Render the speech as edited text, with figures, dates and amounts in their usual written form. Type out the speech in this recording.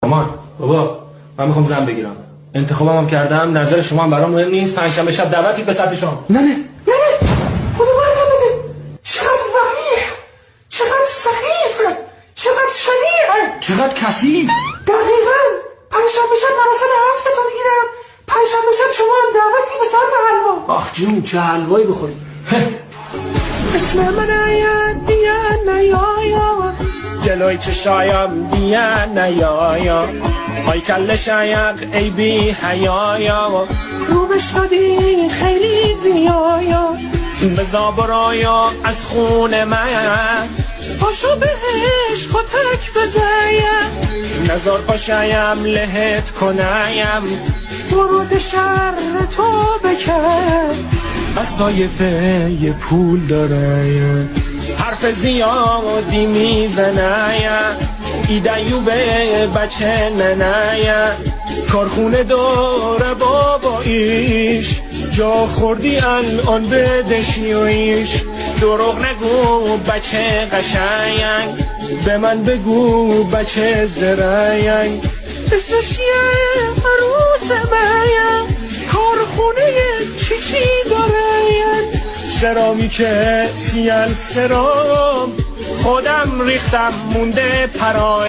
مامان بابا من میخوام زن بگیرم، انتخابم هم کردم، نظر شما هم برام مهم نیست. پنجشنبه شب دعوتی به سطح شام. نه خدا برکت بده. چقدر وقیح، چقدر سخیف، چقدر شنیع، چقدر کثیف. دقیقاً پنجشنبه شب مراسم هفتتو میگیرم، پنجشنبه شب شما هم دعوتی به سطح حلوا. آخ جون چه حلوایی بخوریم. اسم من آید بیا نیایا، جلوی چشایم بیا نیایا، آی کل شایق ای بی حیایا، رو بشنادی خیلی زیایا، بزا برایا از خون من، پاشو بهش کتک بزایم، نزار پاشایم لهت کنایم، ورود شر تو بکن، از سایفه پول داره، حرف زیادی میزنه، ایدیوب بچه ننه، کارخونه داره باباییش، جا خوردی الان بدشیویش، دروغ نگو بچه قشنگ، به من بگو بچه زرنگ، اسمش یه عروس میم، کارخونه چی داره، سرامی که سیل سرام، خودم ریختم مونده پرای.